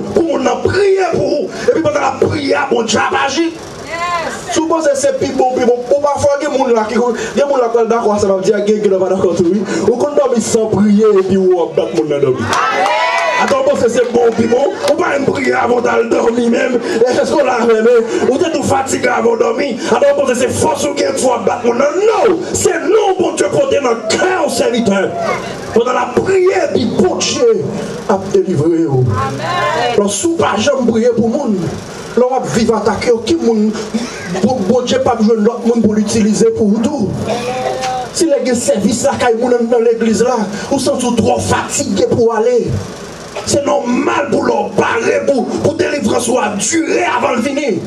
pour nous prier pour vous. Et puis pendant la prière, bon Dieu a agi. Supposez que c'est plus bon. Pour parfois, il y a des gens qui sont d'accord, ça va dire qu'il y a des gens qui sont d'accord. Ou qu'on dorme sans prier et puis on va battre les gens dormir. Attends, c'est bon, puis bon, on va pas prier avant d'aller dormir même. Est-ce qu'on l'a même? Ou t'es tout fatigué avant de dormir. Attends, c'est force ou qu'il faut battre mon nom. Non, c'est non, bon Dieu, pour te dans le cœur au serviteur. Pendant la prière, puis bon Dieu a délivré. Alors, si vous pas jamais prier pour le monde, on va vivre attaquer. Qui bon Dieu pas besoin de l'autre monde pour l'utiliser pour tout. Si les services là, dans l'église là, ou sont trop fatigués pour aller. C'est normal pour leur parler, pour délivrer soit durer avant de venir.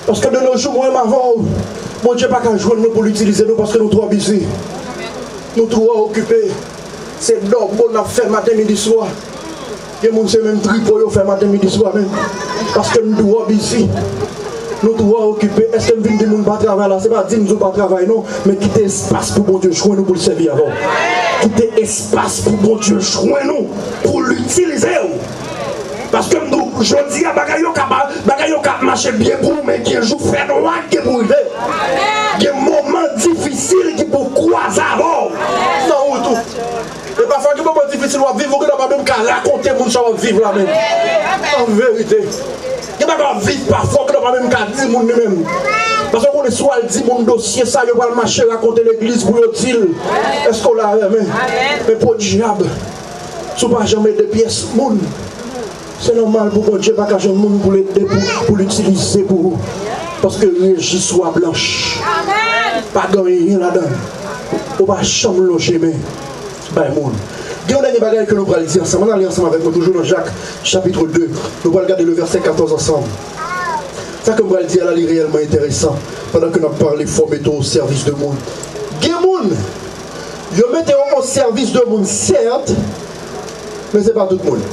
Parce que de nos jours, moi et avant, mon Dieu pas qu'à jouer nous pour l'utiliser nous parce que nous trop busy. Nous trop occupés. C'est normal qu'on a fait matin, midi, soir. Et mon Dieu même tripo, fait matin, midi, soir même. Parce que nous trop busy. Nous trop occupés. Est-ce que nous venons de nous pas travailler là? Ce n'est pas dire que nous ne pas travailler non, mais quitter espace pour mon Dieu jouer nous pour le servir avant. Quitter espace pour mon Dieu jouer nous pour l'utiliser. Parce que nous, je dis à Bagayo qui marche bien pour nous, mais qui joue fait noir qui pour arriver. Il y a des moments difficiles qui pour croiser avant. Non, ou tout. Et parfois, il y a des moments difficiles à vivre, que nous ne même qu'à raconter mon ça va vivre là même. En vérité. Il n'y a pas vivre parfois que nous ne même qu'à dire mon nous-mêmes. Parce qu'on est soit dit mon dossier, ça, il va le marcher, raconter l'église pour le dire. Est-ce qu'on l'a aimé? Mais pour le diable, si on ne pas jamais de pièces, monde. C'est normal pour mon Dieu, pas qu'à jamais monde pour l'utiliser pour vous. Parce que le régie soit blanche. Pas gagner là-dedans. On va jamais loger, mais c'est le monde. Il y a un dernier bagage que nous allons dire ensemble. On va aller ensemble avec nous, toujours dans Jacques, chapitre 2. Nous allons regarder le verset 14 ensemble. Ça que je vais dire là, c'est réellement intéressant. Pendant que nous parlons, il faut mettre au service de monde. Il y a des gens qui mettent au service de monde, certes, mais ce n'est pas tout le monde.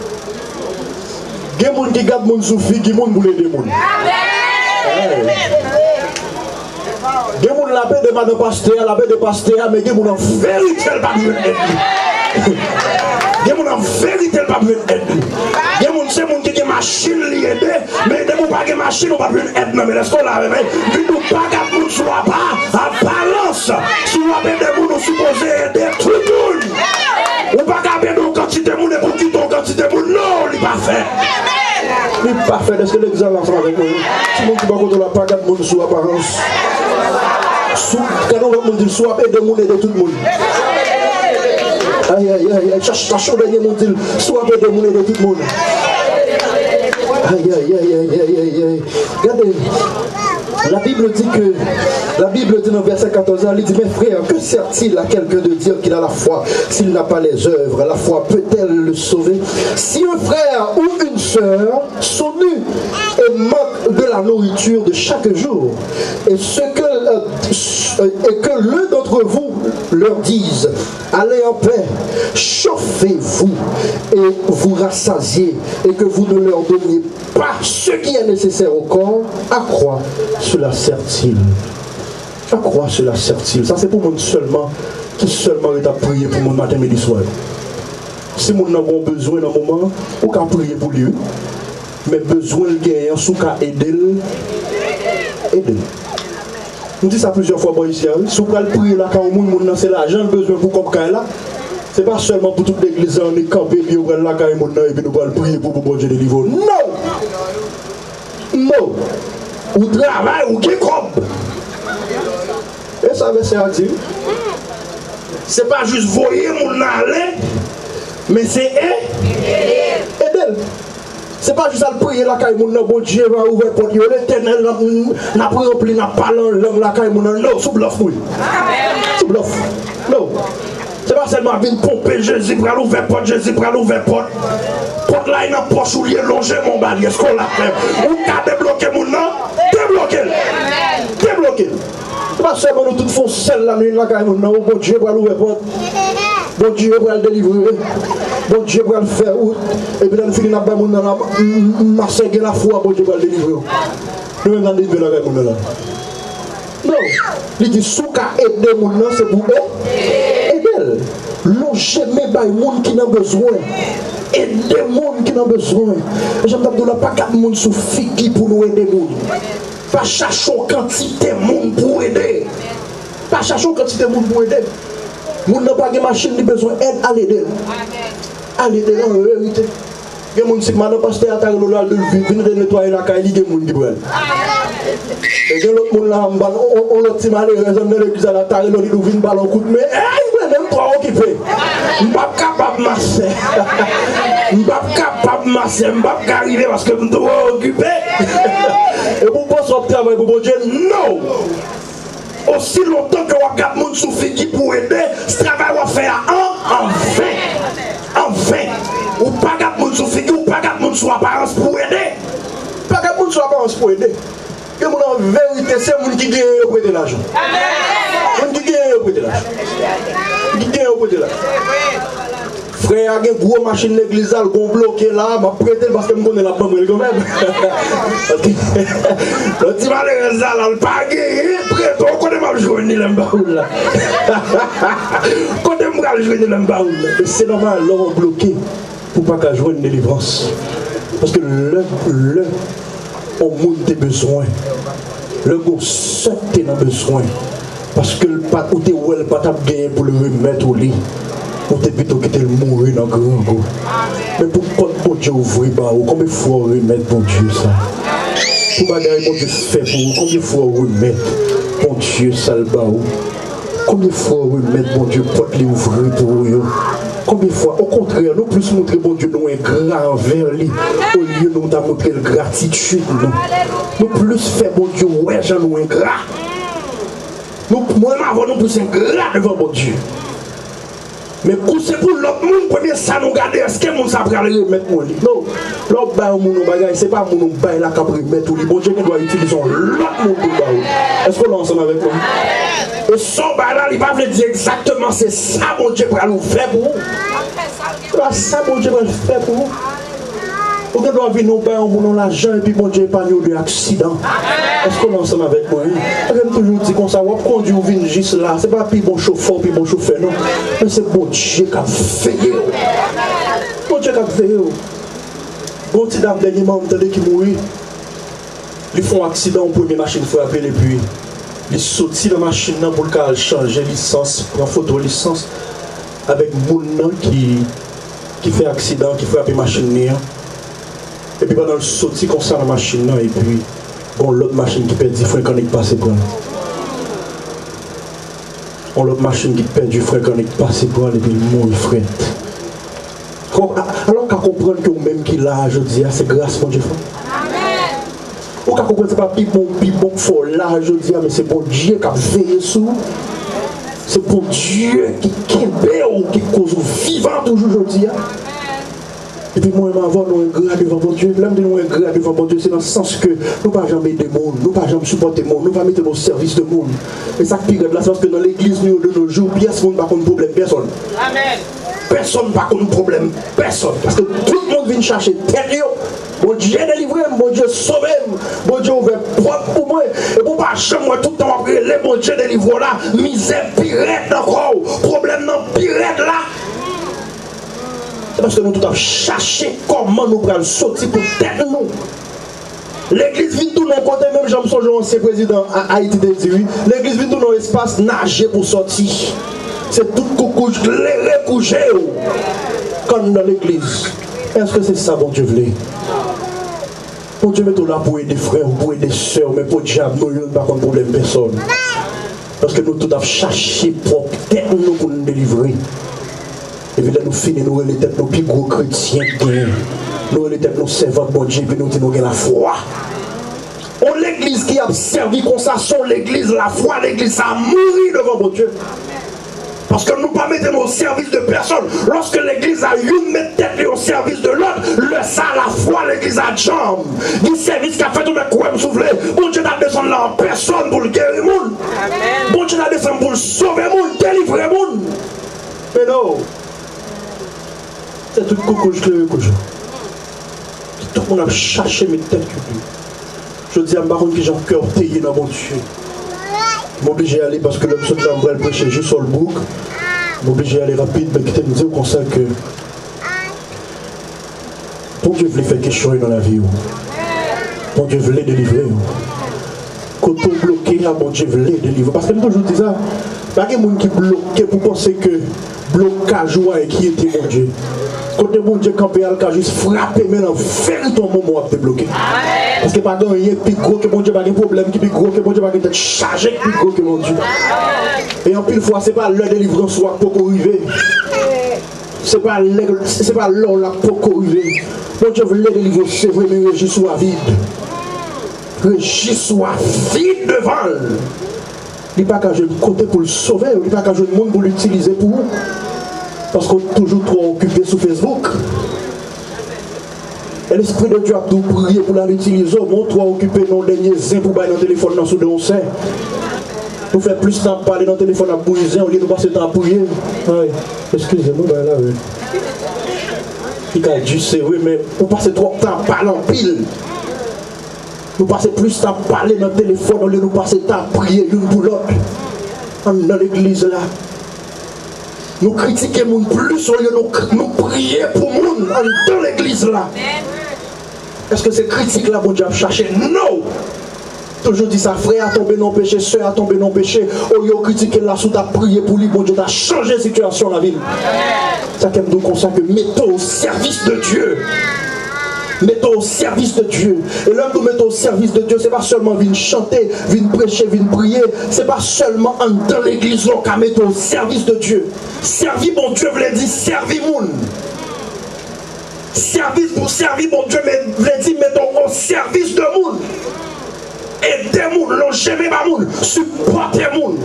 Il y a des gens qui gardent mon souffle, qui ont pour aider les gens. Il y a des gens qui la paix de madame pasteur, la paix de pasteur, mais il y a des gens qui en vérité pas besoin d'aide. Il y a des gens qui en vérité pas besoin d'aide. Il y a des gens qui ont des machines liées, mais des gens qui n'ont pas de machine, n'ont pas besoin d'aide. Mais laisse-nous là, mais nous ne pas de monde soit pas à balance. Si nous avons des gens qui sont supposés aider tout le monde. Ou pas garder une quantité de monde pour quitter une quantité de monde. Non, il n'est pas fait. Il n'est pas fait. Est-ce que l'examen ensemble avec nous? Si nous ne pouvons pas garder de monde sous apparence. Quand on dit soit aider le monde et de tout le monde. Aïe aïe aïe, cherche dernier monde dit soit aider le monde et de tout le monde. Aïe aïe aïe aïe aïe aïe aïe. Regardez. La Bible dit dans verset 14, elle dit, mes frères, que sert-il à quelqu'un de dire qu'il a la foi s'il n'a pas les œuvres? La foi peut-elle le sauver? Si un frère ou une sœur sont nus et manquent de la nourriture de chaque jour, et que l'un d'entre vous leur dise, allez en paix, chauffez-vous et vous rassasiez, et que vous ne leur donniez pas ce qui est nécessaire au corps, à quoi cela sert-il? À quoi cela sert-il? Ça c'est pour moi seulement, qui seulement est à prier pour mon matin, midi, soir. Si mon a besoin d'un moment, on peut prier pour lui. Mais besoin de gagner, on peut aider. On dit ça plusieurs fois ici. Si on peut prier là, quand on a c'est l'argent, besoin pour comme là. Ce n'est pas seulement pour toute l'église, on est campé, puis on va là, quand on a et puis nous allons prier pour bon Dieu délivrer. Non! Non! Ou travail, ou qui comme. Et ça veut dire, c'est pas juste voyer mon aller, mais c'est aider. C'est pas juste à le prier là quand mon bon Dieu va ouvrir porte, l'éternel n'a pas rempli, n'a pas langue là quand mon non, sous bluff, oui. Sous bluff. Non. C'est pas seulement venir pomper Jésus pour aller ouvrir porte, Jésus pour aller ouvrir porte. Porte là, il n'a pas choulier, longer mon bal, est-ce qu'on l'a fait? Ou qu'à débloquer mon nom, débloquer. Débloquer. C'est pas seulement nous tous font celle la nuit là quand mon nom, bon Dieu pour aller ouvrir porte. Bon Dieu pour le délivrer. Bon Dieu pour le faire out. Et puis dans le film, on a marché la foi, bon Dieu pour le délivrer. Nous même dans le délivrer avec mon là. Non. Il dit, sous qu'à aider mon nom, c'est pour aider. Longer mes bails, monde qui n'a besoin. aider les gens qui ont besoin. J'aime pas 4 monde sous fiki pour nous aider. Pas chercher quantité de monde pour aider. Pas chercher quantité de monde pour aider. Moun n'a pas de machine qui besoin d'aide à l'aider. À l'aider dans la vérité. Il y a des gens qui sont pasteur à l'eau de nettoyer la caille, il y a des gens qui brûlent. Et l'autre monde là, on l'a dit malheureux, on a l'église à la taille, on a dit une balle en coup de main. Il est même trop occupé. Je ne suis pas capable de marcher. Je ne suis pas capable de marcher. Je ne suis pas capable d'arriver parce que je suis trop occupé. Et vous pensez au travail pour mon Dieu? Non! Aussi longtemps que vous regardez mon souffle pour aider, ce travail va faire en vain. En vain. Ou pas regarder mon souffle, ou pas regarder mon sous apparence pour aider. Pas regarder mon sous apparence pour aider. Et mon en vérité, c'est mon qui gagne au prêter l'argent. Mon qui gagne au prêter l'argent. Qui gagne au prêter l'argent. Frère, il y a une grosse machine de l'église, elle est bloquée là, je vais prêter parce que je connais la pomme quand même. Le petit malheureux, elle n'a pas gagné, prêt, on connaît mal jouer ni l'embaoul là. On connaît mal jouer ni l'embaoul. C'est normal, l'homme bloqué pour ne pas jouer une délivrance. Parce que on monte des besoins. Le gars seul est dans besoin. Parce que le pas où tu es pas gagné pour le remettre au lit. Ou t'es plutôt que t'es mourir dans le grand goût. Mais pourquoi bon Dieu ouvrir bas ou combien de fois remettre bon Dieu ça? Pour bagarre bon Dieu fait pour vous, combien de fois remettre bon Dieu ça le bas ou? Combien de fois remettre bon Dieu porte les ouvrir pour vous? Combien de fois, au contraire, nous plus montrer bon Dieu nous ingrat envers lui, au lieu de nous montrer la gratitude. Nous plus faire bon Dieu, ouais, j'en nous ingrat. Nous, moi, avant, nous plus ingrat devant bon Dieu. Mais c'est pour l'autre monde, premier ça nous garder, est-ce que nous savons remettre mon lit? Non, l'autre bail au monde, c'est pas mon bail là qui remettre au lit. Bon Dieu qui doit utiliser l'autre monde pour bail. Est-ce qu'on est ensemble avec moi? Et son bail là, il va vous dire exactement, c'est ça mon Dieu pour nous faire pour vous. C'est ça mon Dieu pour nous faire pour vous. Vous devez venir nous bail au monde l'argent et puis mon Dieu épargne de accident. Est-ce qu'on est ensemble avec moi? J'aime toujours dire comme ça, on conduit ou vient juste là. C'est pas puis bon chauffeur, puis bon chauffeur, non. Mais c'est bon Dieu qui a veillé. Bon Dieu qui a veillé. Bon petit dame dernièrement, vous entendez qui mourit. Ils font un accident, une première machine frappée et puis ils sortent la machine pour le cas changer licence, prendre photo licence avec moun qui fait accident, qui frappe la machine. Et puis pendant le sorti comme ça la machine et puis bon l'autre machine qui perd du frein quand il passe pour on l'autre machine qui perd du frein quand il passe pour et puis il mourit frère. Alors qu'à comprendre que vous-même qui l'a je dis c'est grâce mon Dieu. Amen. Ou qu'à comprendre c'est pas plus bon fort là je dis mais c'est bon Dieu qui a veillé sur. C'est pour Dieu qui ou qui cause vivant toujours je dis. Et puis moi, avoir nous un grade devant mon Dieu. L'homme de nous un grade devant mon Dieu, c'est dans le sens que nous ne pouvons jamais aider le monde, nous ne pouvons jamais supporter le monde, nous ne pouvons pas mettre nos services de monde. Et ça qui est là, c'est parce que dans l'église de nos jours, personne n'a pas de problème, personne. Amen. Personne n'a pas de problème, personne. Parce que tout le monde vient chercher terre. Bon Dieu délivré, bon Dieu sauvé, bon Dieu ouvert propre pour moi. Et pour pas chez moi tout le temps après, les bon Dieu délivré là, misère pirate encore, problème non pirate là. C'est parce que nous avons cherché comment nous pourrons sortir pour tête nous. L'église vient tout dans côté, même Jean-Michel ancien président à Haïti de Ziri. L'église vient tout dans l'espace nager pour sortir. C'est tout coucouche, les coucher comme dans l'église. Est-ce que c'est ça, bon Dieu voulait? Bon Dieu met tout là pour aider frères, pour aider sœurs, mais pour le diable, nous n'avons pas de problème personne. Parce que nous tout avons cherché pour tête nous pour nous délivrer. Et puis là, nous finissons, nous sommes nos plus gros chrétiens. Nous sommes nos servants de bon Dieu, et puis nous avons la foi. On l'église qui a servi comme ça, son l'église, la foi, l'église a mouru devant bon Dieu. Parce que nous ne pas mettre au service de personne. Lorsque l'église a une mettre tête au service de l'autre, le ça, la foi, l'église a jambe. Du service qui a fait tout le coup, souffler. Bon Dieu n'a descendu là en personne pour le guérir le monde. Bon Dieu n'a descendu pour le sauver le monde, délivrer le monde. Mais non. C'est tout coucou, je le couche. Tout le monde a cherché mes têtes. Je dis à ma que j'ai un cœur taillé dans mon Dieu. Je suis obligé d'aller parce que l'homme se dit que prêcher juste sur le bouc. Je suis obligé d'aller rapide, mais qui te me dit au conseil que Bon Dieu voulait faire quelque chose dans la vie. Bon Dieu voulait délivrer. Quand on bloqué, bon Dieu voulait délivrer. Parce que nous toujours dis ça. Il y a des gens qui bloquent pour penser que blocage et qui était mon Dieu. Quand mon Dieu campé à le juste frapper, mais dans véritablement moment à te bloquer. Parce que pas de rien plus gros que mon Dieu, pas de problème qui est plus gros que mon Dieu, pas de chargé plus gros que mon Dieu. Et en plus fois, ce n'est pas le délivrance soit pour arriver. Ce n'est pas l'heure là pour arriver. Mon Dieu voulait délivrer, c'est vrai, mais Régis soit vide. Régis soit vide devant. Il n'y a pas qu'à jouer de côté pour le sauver, il n'y a pas qu'à jouer de monde pour l'utiliser pour vous. Parce qu'on est toujours trop occupé sur Facebook. Et l'Esprit de Dieu a tout prié pour l'utiliser. Nous trop occupé dans les derniers zins pour bailler dans le téléphone dans ce on sait. Nous faisons plus de temps parler dans le téléphone à bouillir, au lieu de passer le temps à prier. Oui, excusez-moi, ben là, oui. Il a dit, c'est vrai, mais vous passez trop de temps à parler en pile. Nous passons plus de temps à parler dans le téléphone, au lieu de passer le temps à prier l'une pour l'autre. Dans l'église là. Nous critiquons plus au lieu de nous prier pour le monde dans l'église là. Est-ce que ces critiques là, bon Dieu a cherché? Non! Toujours dit ça, frère a tombé dans le péché, soeur a tombé dans le péché. Au lieu de critiquer là, sous ta prié pour lui, bon Dieu t'a changé la situation dans la ville. Ça qu'aime nous consacre, mettons au service de Dieu. Mettons au service de Dieu. Et l'homme nous mettons au service de Dieu, ce n'est pas seulement venir chanter, venir prêcher, venir prier. Ce n'est pas seulement dans l'église qu'on met au service de Dieu. Servir mon Dieu voulait dire servir moun. Service pour servir mon Dieu voulait dire mettons au service de moun. Aider moun, non jamais pas moun, supporter moun.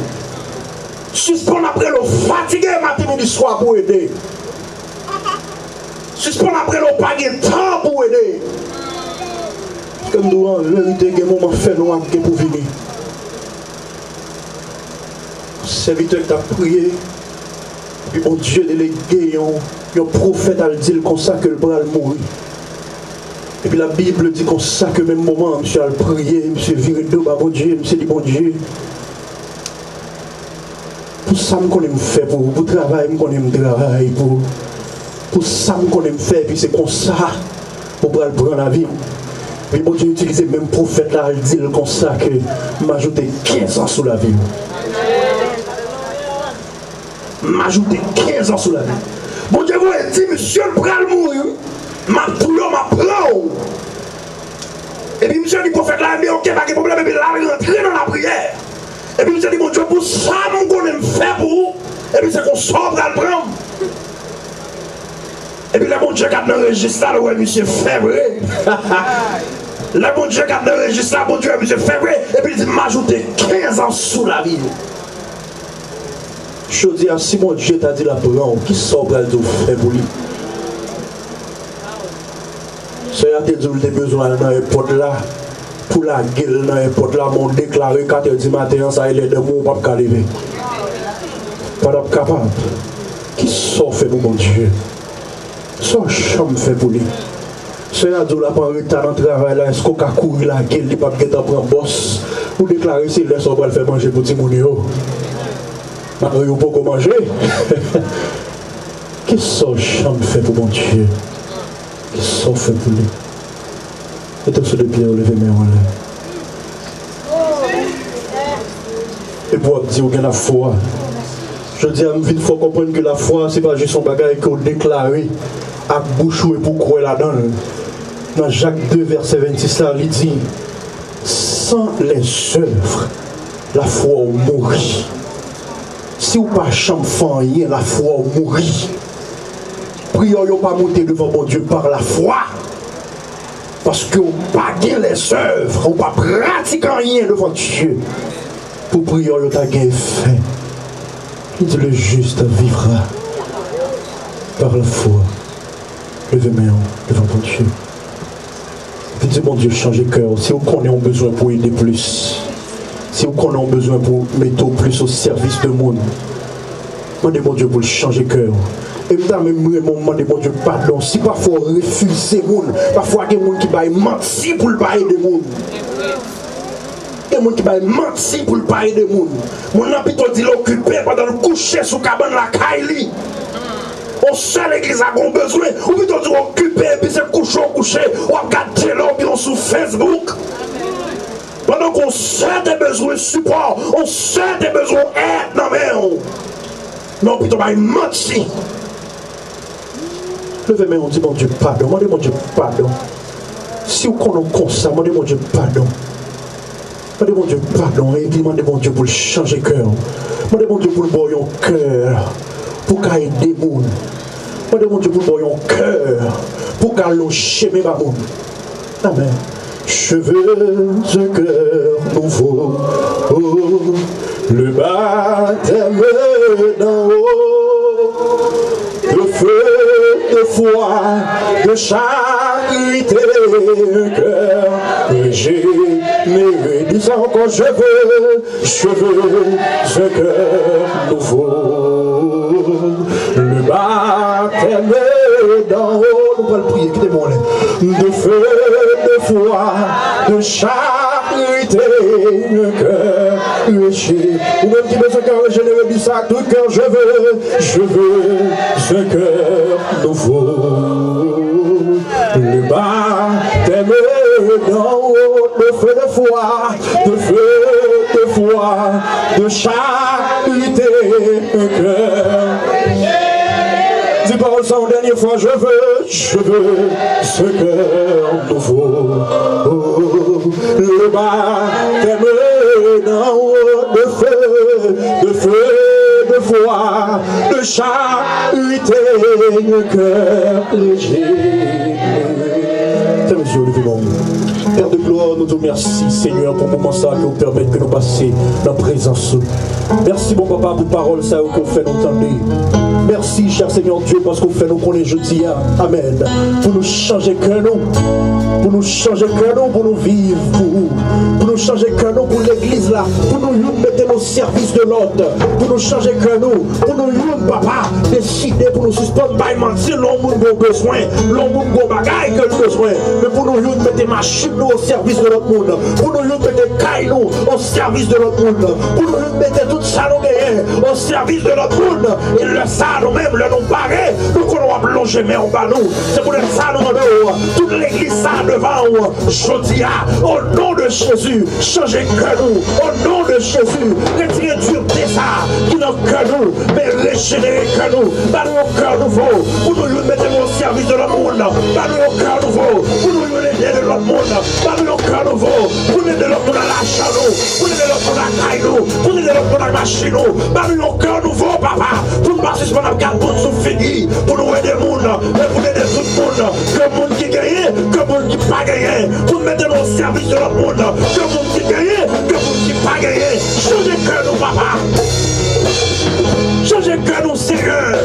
Suspendre après le fatigué matin du soir pour aider. Suspendre après le pas de temps pour aider. Comme nous, en vérité, il y a un moment fait nous pour venir. Serviteur qui a prié, puis mon Dieu délégué, un prophète a dit comme ça que le bras mourir. Et puis la Bible dit comme ça que même moment, monsieur a prié, monsieur viré de bas, bon Dieu, monsieur dit bon Dieu. Pour ça, qu'on aime faire, pour travail, qu'on aime travailler, pour ça qu'on aime faire, puis c'est comme ça, pour prendre la vie. Puis bon Dieu utilise même prophète là, il dit comme ça que m'ajouter 15 ans sous la vie. M'ajouter 15 ans sous la vie. Bon Dieu vous a dit, monsieur le bras mourir, ma poule, ma prend. Et puis monsieur dit prophète là, mais ok, pas de problème, et puis là, il rentre dans la prière. Et puis monsieur dit, mon Dieu, pour ça qu'on aime faire pour vous, et puis c'est qu'on sort à le prendre. Et puis là, mon Dieu, quand on registre là, ouais, monsieur, fait vrai. Là, mon Dieu, quand on registre là, mon Dieu, monsieur, fait vrai. Et puis il dit, m'ajouter 15 ans sous la vie. Je dis, si mon Dieu t'a dit la prendre, qui sort à le faire pour lui? Si tu as dit besoin dans l'aéroport là, pour la gueule dans l'aéroport là, mon déclaré 4h du matin, ça il est de mon pas lever. Pas capable. Qui sort fait pour mon Dieu? Son chambre fait pour lui. Si tu as dit la pas retard dans le travail là, est-ce qu'on a couru la gueule, il pas de prendre boss pour déclarer si les gens vont faire manger pour petit mounio? Ils ne peuvent pas manger. Qui son chambre fait pour mon Dieu? Qui sont faits pour lui. Et tous ceux de pierre, levez mes mains. Et pour dire qu'il y a la foi. Je dis à une fois comprendre que la foi, ce n'est pas juste un bagage qu'on déclare à bouche et pour croire là-dedans. Dans Jacques 2, verset 26, là, il dit sans les œuvres, la foi mourit. Si vous pas champ rien, la foi mourit. Prions, vous pas monter devant mon Dieu par la foi. Parce que vous pas les œuvres, vous pas pratiquer rien devant Dieu. Pour prier, vous avez fait. Il dit le juste vivra par la foi. Levez-moi devant ton Dieu. Il dit mon Dieu, changez cœur. Si vous connaissez besoin pour aider plus, si vous connaissez besoin pour mettre plus au service de monde, demandez mon Dieu pour changer cœur. Et même demandez mon Dieu pardon. Si parfois refuser les gens, parfois il y a des gens qui vont mentir pour le bailler des gens. Il y a des gens qui vont mentir pour le bailler des gens. Mon n'a plutôt dit l'occuper pendant le coucher sous cabane la Kaili. On sait l'église a bon besoin. Ou plutôt tu occupé, puis c'est couché, ou regarder l'ambiance sur Facebook. Pendant qu'on sait des besoins support, on sait des besoins aide, non mais non, plutôt pas menti. Levez-moi, on dit mon Dieu, pardon. Demandez mon Dieu, pardon. Si vous connaissez comme ça, demandez mon Dieu, pardon. Demandez mon Dieu, pardon. Et demandez mon Dieu pour changer cœur. Demandez mon Dieu pour le boyer cœur. Pour qu'il aider les gens. Demandez mon Dieu pour le boyer cœur. Pour qu'il le chemin par monde. Amen. Je veux un cœur nouveau. Oh, le baptême d'en haut. De feu, de foi, de charité, un cœur régénéré. Dis encore, je veux un cœur nouveau. Le baptême d'en haut, nous allons le prier, écoutez-moi là. De feu, de foi, de charité, un cœur régénéré. Ou même qui veut ce cœur régénéré, dis ça, tout cœur, je veux ce cœur nouveau. Le baptême d'en haut, de feu de foi, de charité, un cœur. Dis paroles ça une dernière fois, je veux ce cœur nouveau. Oh, le baptême d'en haut, de feu, de foi, de charité, un cœur léger. C'est monsieur Olivier Bon. Père de gloire, nous te remercions, Seigneur, pour le moment ça qui nous permet que nous passions dans la présence. Merci, mon papa, pour parole ça qu'on fait nous entendre. Merci, cher Seigneur Dieu, parce qu'on fait nous connaître jeudi. Amen. Pour nous changer cœur nous. Pour nous changer cœur nous, pour nous vivre. Pour nous changer cœur nous pour l'église là. Pour nous mettre au service de l'autre. Pour nous changer cœur nous. Pour nous, papa, décider pour nous suspendre. Pas mentir, l'homme a besoin. L'homme a bagaille que le besoin. Mais pour nous mettre machine au service de notre monde. Pour nous mettre caille nous au service de notre monde. Pour nous mettre tout ça nous au service de notre monde. Et le ça nous-mêmes, le nous paraît. Nous qu'on a plongé mais en bas nous. C'est pour le ça nous toute l'église ça devant. Je dis au nom de Jésus, changez cœur nous. Au nom de Jésus, retirez dureté ça qui n'a cœur nous. Mais régénérer cœur nous. Dans nos cœurs nouveaux. Pour nous mettre au service de notre monde. Dans nos cœurs nouveaux. Pour nous aider de notre monde. Dans nos cœurs nouveaux. Pour nous aider l'autre dans l'achat nous. Pour nous aider l'autre dans la caille nous. Pour nous aider l'autre dans la machine nous. Dans nos cœurs nouveaux, papa. Pour nous passer sur la carte pour nous finir. Pour nous aider le monde. Mais pour aider tout le monde. Que le monde qui gagne. Que le monde qui n'a pas gagné. Pour nous mettre au service de notre monde. Que le monde qui gagne. Que le monde qui n'a pas gagné. Changez cœur nous, papa. Changez cœur nous, Seigneur.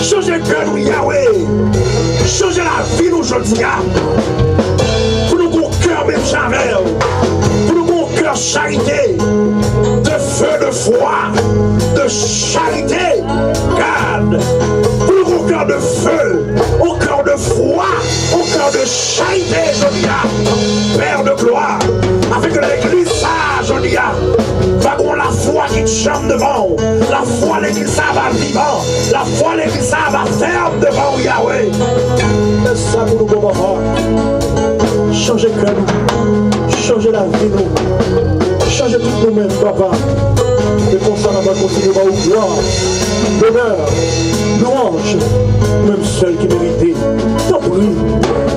Changez cœur nous, Yahweh. Changez la vie nous, aujourd'hui. Pour nous qu'on cœur même jamais. Pour nous qu'on cœur charité. De feu, de foi. De charité. Garde. Pour nous qu'on cœur de feu. Au cœur de foi. Au cœur de charité, aujourd'hui. Père de gloire. Afin que l'église sage, aujourd'hui. Va qu'on la foi qui te chante devant. La foi, l'église, ça va vivant. La foi, l'église, ça va ferme devant Yahweh. Laisse ça pour nous, bon papa. Changez cœur nous. Changez la vie nous. Changez tout nous-mêmes, papa. Et pour ça, on va continuer à vous gloire. L'honneur, louange, même seul qui méritait. T'en prie.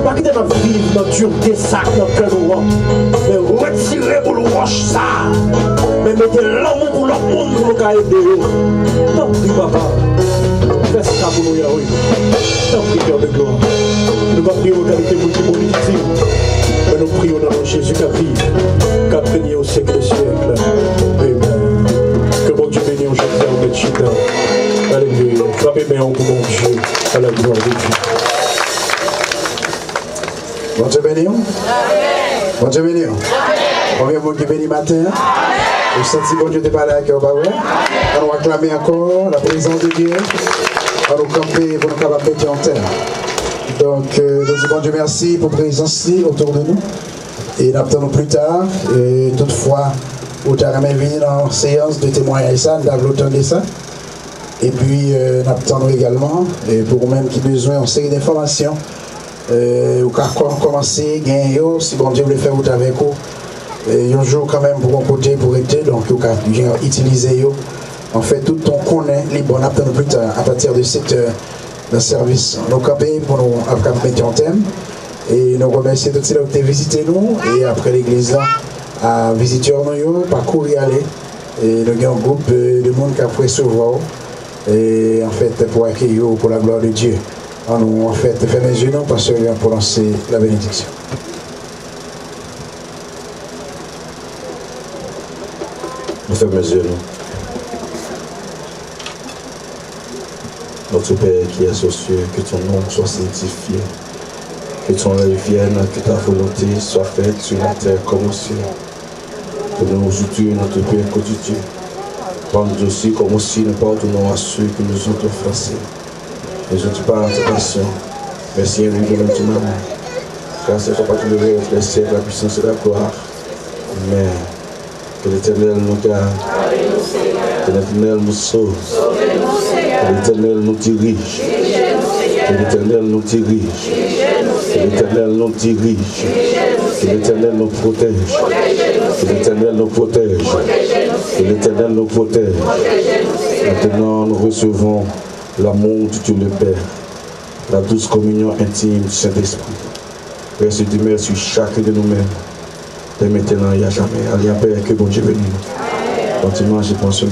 Pas quitter ma vie dans dureté, ça, dans le cœur nous. Mais retirez pour le roche ça. Mais mettez l'amour pour l'autre monde pour nous aider. T'en prie, papa. Fais ça pour nous, Yahweh. T'en prie, cœur de gloire. Nous ne prions pas qualité multiple. Mais nous prions dans le Jésus qui vit, qui a régné au siècle des siècles. Amen. Que bon Dieu bénisse aujourd'hui en Méchita. Alléluia. Frappez bien pour mon Dieu, à la gloire de Dieu. Bon Dieu bénisse. Bon Dieu bénisse. Combien de monde qui bénit matin? Vous sentez que bon Dieu n'est pas là, que vous on va acclamer encore la présence de Dieu. On va nous camper pour nous capables de mettre en terre. Donc, nous disons bon Dieu merci pour la présence autour de nous. Et nous attendons plus tard. Et toutefois, vous avez venir dans la séance de témoignage, ça, nous avons entendu ça. Et puis, nous attendons également, pour vous-même qui besoin en série d'informations, vous pouvez commencer, gagner, si bon Dieu veut faire vous avec vous. Un jour quand même pour un côté pour être, donc vous pouvez utiliser. En fait, tout on connaît, les bons attendons plus tard, à partir de cette service. Nous campons pour nous mettre en thème. Et nous remercions tous ceux qui ont visité nous. Et après l'église, à visiter nous, parcourir aller. Et nous avons un groupe de monde qui a pu recevoir. Et en fait, pour accueillir pour la gloire de Dieu. On en fait fermer les yeux parce que vient prononcer la bénédiction. Nous fermons les yeux. Notre Père qui est aux cieux, que ton nom soit sanctifié, que ton règne vienne, que ta volonté soit faite sur la terre comme au ciel. Donne-nous aujourd'hui notre pain quotidien. Pardonne-nous aussi comme aussi nous pardonnons à ceux qui nous ont offensés. Et je ne dis pas la tentation, mais si un livre de ton amour. Car c'est toi qui le règne, les siècles, la puissance et la gloire. Amen. Que l'Éternel nous garde, que l'Éternel nous sauve, que l'Éternel nous dirige, que l'Éternel nous dirige, que l'Éternel nous dirige, que l'Éternel nous protège, que l'Éternel nous protège, que l'Éternel nous protège. Maintenant, nous recevons l'amour de Dieu le Père, la douce communion intime du Saint-Esprit. Père, se demeure sur chacun de nous-mêmes, dès maintenant et à jamais. Allez, Père, que bon Dieu bénisse. Continuons à se consommer.